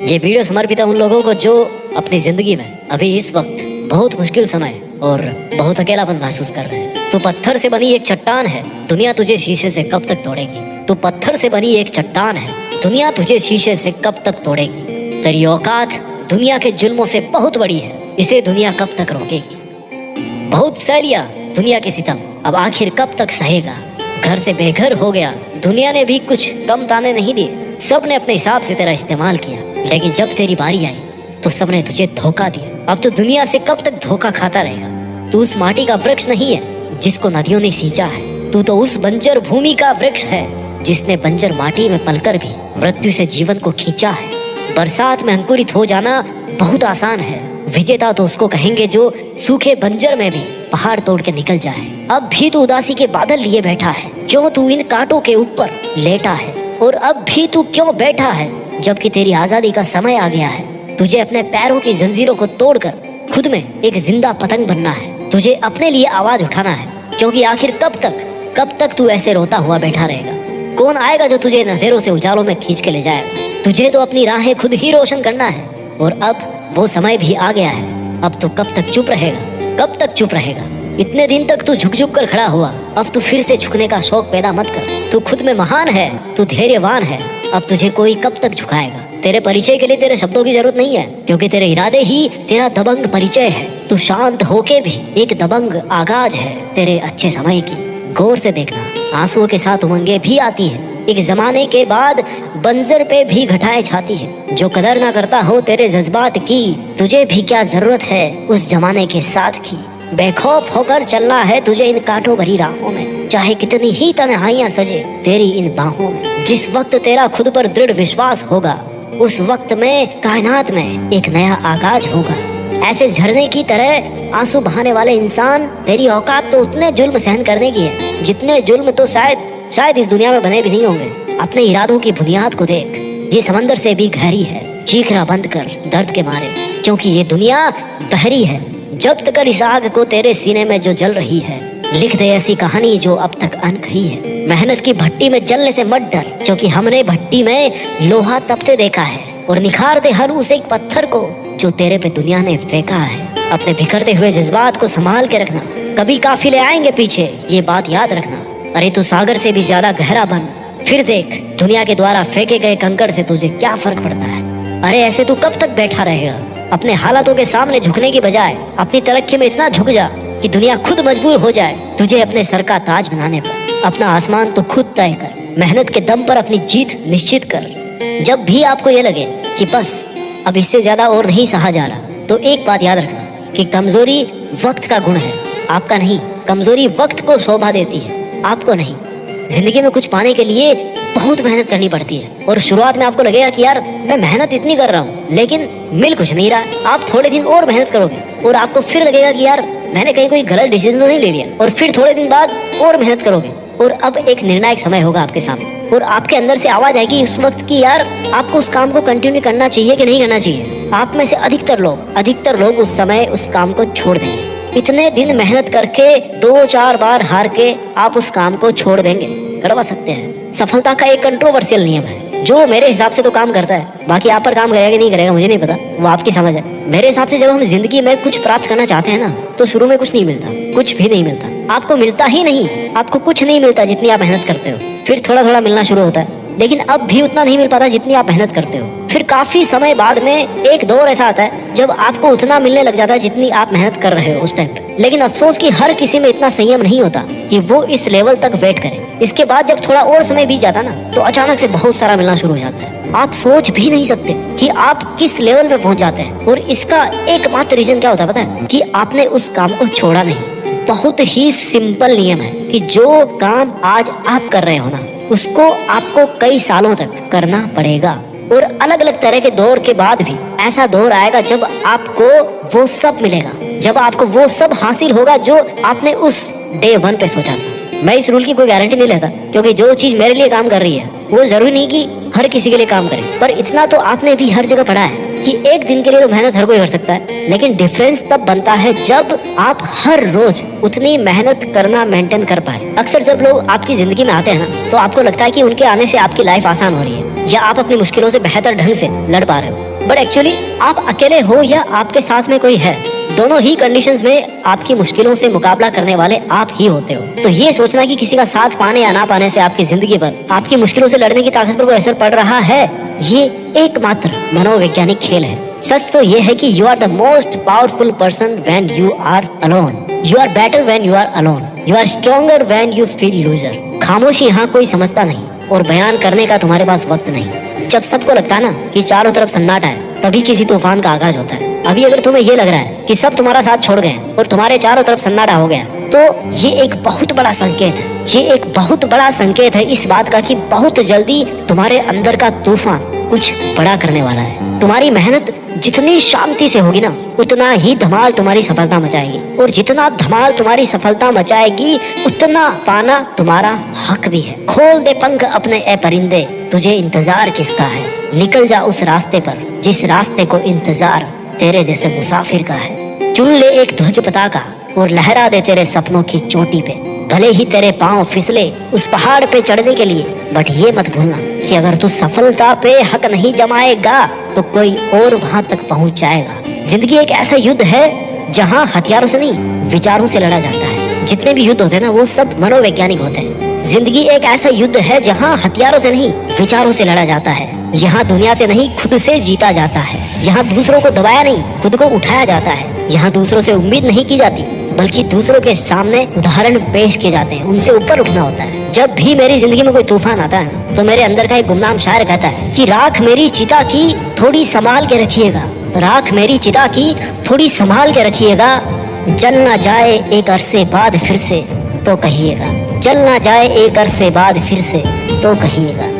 ये वीडियो समर्पित है उन लोगों को जो अपनी जिंदगी में अभी इस वक्त बहुत मुश्किल समय और बहुत अकेलापन महसूस कर रहे हैं। तू पत्थर से बनी एक चट्टान है, दुनिया तुझे शीशे से कब तक तोड़ेगी। तू पत्थर से बनी एक चट्टान है, दुनिया तुझे शीशे से कब तक तोड़ेगी। तेरी औकात दुनिया के जुल्मों से बहुत बड़ी है, इसे दुनिया कब तक रोकेगी। बहुत सह लिया दुनिया के सितम, अब आखिर कब तक सहेगा। घर से बेघर हो गया, दुनिया ने भी कुछ कम ताने नहीं दिए। सब ने अपने हिसाब से तेरा इस्तेमाल किया, लेकिन जब तेरी बारी आई तो सबने तुझे धोखा दिया। अब तो दुनिया से कब तक धोखा खाता रहेगा। तू उस माटी का वृक्ष नहीं है जिसको नदियों ने सींचा है, तू तो उस बंजर भूमि का वृक्ष है जिसने बंजर माटी में पलकर भी मृत्यु से जीवन को खींचा है। बरसात में अंकुरित हो जाना बहुत आसान है, विजेता तो उसको कहेंगे जो सूखे बंजर में भी पहाड़ तोड़ के निकल जाए। अब भी तू उदासी के बादल लिए बैठा है, क्यों तू इन कांटों के ऊपर लेटा है। और अब भी तू क्यों बैठा है जबकि तेरी आजादी का समय आ गया है। तुझे अपने पैरों की जंजीरों को तोड़कर खुद में एक जिंदा पतंग बनना है। तुझे अपने लिए आवाज उठाना है, क्योंकि आखिर कब तक तू ऐसे रोता हुआ बैठा रहेगा। कौन आएगा जो तुझे इन अंधेरों से उजालों में खींच के ले जाएगा। तुझे तो अपनी राहें खुद ही रोशन करना है, और अब वो समय भी आ गया है। अब तू कब तक चुप रहेगा, कब तक चुप रहेगा। इतने दिन तक तू झुक झुक कर खड़ा हुआ, अब तू फिर से झुकने का शौक पैदा मत कर। तू खुद में महान है, तू धैर्यवान है, अब तुझे कोई कब तक झुकाएगा। तेरे परिचय के लिए तेरे शब्दों की जरूरत नहीं है, क्योंकि तेरे इरादे ही तेरा दबंग परिचय है। तू शांत होके भी एक दबंग आगाज है तेरे अच्छे समय की। गौर से देखना, आंसुओं के साथ उमंगे भी आती है। एक जमाने के बाद बंजर पे भी घटाएं छाती है। जो कदर ना करता हो तेरे जज्बात की, तुझे भी क्या जरूरत है उस जमाने के साथ की। बेखौफ होकर चलना है तुझे इन कांटों भरी राहों में, चाहे कितनी ही तन्हाइयां सजे तेरी इन बाहों में। जिस वक्त तेरा खुद पर दृढ़ विश्वास होगा, उस वक्त में कायनात में एक नया आगाज होगा। ऐसे झरने की तरह आंसू बहाने वाले इंसान, तेरी औकात तो उतने जुल्म सहन करने की है जितने जुल्म तो शायद इस दुनिया में बने भी नहीं होंगे। अपने इरादों की बुनियाद को देख, ये समंदर से भी गहरी है। चीखना बंद कर दर्द के मारे, क्योंकि ये दुनिया बहरी है। जब्त कर इस आग को तेरे सीने में जो जल रही है, लिख दे ऐसी कहानी जो अब तक अनकही है। मेहनत की भट्टी में जलने से मत डर, क्योंकि हमने भट्टी में लोहा तपते देखा है। और निखार दे हर उस एक पत्थर को जो तेरे पे दुनिया ने फेंका है। अपने बिखरते हुए जज्बात को संभाल के रखना, कभी काफिले आएंगे पीछे, ये बात याद रखना। अरे तू सागर से भी ज्यादा गहरा बन, फिर देख दुनिया के द्वारा फेंके गए कंकड़ से तुझे क्या फर्क पड़ता है। अरे ऐसे तू कब तक बैठा रहेगा। अपने हालातों के सामने झुकने की बजाय अपनी तरक्की में इतना झुक जा कि दुनिया खुद मजबूर हो जाए तुझे अपने सर का ताज बनाने पर। अपना आसमान तो खुद तय कर, मेहनत के दम पर अपनी जीत निश्चित कर। जब भी आपको ये लगे कि बस अब इससे ज्यादा और नहीं सहा जा रहा, तो एक बात याद रखना कि कमजोरी वक्त का गुण है, आपका नहीं। कमजोरी वक्त को शोभा देती है, आपको नहीं। जिंदगी में कुछ पाने के लिए बहुत मेहनत करनी पड़ती है, और शुरुआत में आपको लगेगा कि यार मैं मेहनत इतनी कर रहा हूँ लेकिन मिल कुछ नहीं रहा। आप थोड़े दिन और मेहनत करोगे और आपको फिर लगेगा कि यार मैंने कहीं कोई गलत डिसीजन तो नहीं ले लिया, और फिर थोड़े दिन बाद और मेहनत करोगे, और अब एक निर्णायक समय होगा आपके सामने, और आपके अंदर से आवाज आएगी उस वक्त की यार आपको उस काम को कंटिन्यू करना चाहिए कि नहीं करना चाहिए। आप में से अधिकतर लोग उस समय उस काम को छोड़ देंगे। इतने दिन मेहनत करके 2-4 बार हार के आप उस काम को छोड़ देंगे, करवा सकते हैं। सफलता का एक कंट्रोवर्शियल नियम है जो मेरे हिसाब से तो काम करता है, बाकी आप पर काम करेगा कि नहीं करेगा मुझे नहीं पता, वो आपकी समझ है। मेरे हिसाब से जब हम जिंदगी में कुछ प्राप्त करना चाहते हैं ना, तो शुरू में कुछ नहीं मिलता, कुछ भी नहीं मिलता। आपको मिलता ही नहीं, आपको कुछ नहीं मिलता जितनी आप मेहनत करते हो। फिर थोड़ा थोड़ा मिलना शुरू होता है, लेकिन अब भी उतना नहीं मिल पाता जितनी आप मेहनत करते हो। फिर काफी समय बाद में एक दौर ऐसा आता है जब आपको उतना मिलने लग जाता है जितनी आप मेहनत कर रहे हो उस टाइम पे। लेकिन अफसोस कि हर किसी में इतना संयम नहीं होता कि वो इस लेवल तक वेट करे। इसके बाद जब थोड़ा और समय बीत जाता ना, तो अचानक से बहुत सारा मिलना शुरू हो जाता है। आप सोच भी नहीं सकते कि आप किस लेवल पे पहुंच जाते हैं। और इसका एकमात्र रीजन क्या होता है पता है? कि आपने उस काम को छोड़ा नहीं। बहुत ही सिंपल नियम है कि जो काम आज आप कर रहे हो ना, उसको आपको कई सालों तक करना पड़ेगा। और अलग अलग तरह के दौर के बाद भी ऐसा दौर आएगा जब आपको वो सब मिलेगा, जब आपको वो सब हासिल होगा जो आपने उस डे 1 पे सोचा था। मैं इस रूल की कोई गारंटी नहीं लेता, क्योंकि जो चीज मेरे लिए काम कर रही है वो जरूरी नहीं कि हर किसी के लिए काम करे। पर इतना तो आपने भी हर जगह पढ़ा है कि एक दिन के लिए तो मेहनत हर कोई कर सकता है, लेकिन डिफरेंस तब बनता है जब आप हर रोज उतनी मेहनत करना मेंटेन कर पाए। अक्सर जब लोग आपकी जिंदगी में आते हैं ना, तो आपको लगता है कि उनके आने से आपकी लाइफ आसान हो रही है, या आप अपनी मुश्किलों से बेहतर ढंग से लड़ पा रहे हो। बट एक्चुअली आप अकेले हो या आपके साथ में कोई है, दोनों ही कंडीशंस में आपकी मुश्किलों से मुकाबला करने वाले आप ही होते हो। तो ये सोचना कि किसी का साथ पाने या ना पाने से आपकी जिंदगी पर, आपकी मुश्किलों से लड़ने की ताकत पर कोई असर पड़ रहा है, ये एकमात्र मनोवैज्ञानिक खेल है। सच तो ये है कि you are the most powerful person when you are alone, you are better when you are alone, you are stronger when you feel loser. खामोशी यहाँ कोई समझता नहीं और बयान करने का तुम्हारे पास वक्त नहीं। जब सबको लगता है ना कि चारों तरफ सन्नाटा है, तभी किसी तूफान का आगाज होता है। अभी अगर तुम्हें ये लग रहा है कि सब तुम्हारा साथ छोड़ गए और तुम्हारे चारों तरफ सन्नाटा हो गया, तो ये एक बहुत बड़ा संकेत है। ये एक बहुत बड़ा संकेत है इस बात का कि बहुत जल्दी तुम्हारे अंदर का तूफान कुछ बड़ा करने वाला है। तुम्हारी मेहनत जितनी शांति से होगी ना, उतना ही धमाल तुम्हारी सफलता मचाएगी, और जितना धमाल तुम्हारी सफलता मचाएगी, उतना पाना तुम्हारा हक भी है। खोल दे पंख अपने ए परिंदे, तुझे इंतजार किसका है? निकल जा उस रास्ते पर जिस रास्ते को इंतजार तेरे जैसे मुसाफिर का है। चुन ले एक ध्वज पताका और लहरा दे तेरे सपनों की चोटी पे। भले ही तेरे पांव फिसले उस पहाड़ पे चढ़ने के लिए, बट ये मत भूलना कि अगर तू सफलता पे हक नहीं जमाएगा तो कोई और वहां तक पहुंच जाएगा। जिंदगी एक ऐसा युद्ध है जहां हथियारों से नहीं, विचारों से लड़ा जाता है। जितने भी युद्ध होते हैं ना, वो सब मनोवैज्ञानिक होते हैं। जिंदगी एक ऐसा युद्ध है जहां हथियारों से नहीं, विचारों से लड़ा जाता है। यहाँ दुनिया से नहीं, खुद से जीता जाता है। यहाँ दूसरों को दबाया नहीं, खुद को उठाया जाता है। यहाँ दूसरों से उम्मीद नहीं की जाती, बल्कि दूसरों के सामने उदाहरण पेश किए जाते हैं। उनसे ऊपर उठना होता है। जब भी मेरी जिंदगी में कोई तूफान आता है ना, तो मेरे अंदर का एक गुमनाम शायर कहता है कि राख मेरी चिता की थोड़ी संभाल के रखिएगा, राख मेरी चिता की थोड़ी संभाल के रखिएगा। जल ना जाए एक अरसे बाद फिर से तो कहिएगा, जल ना जाए एक अरसे बाद फिर से तो कहिएगा।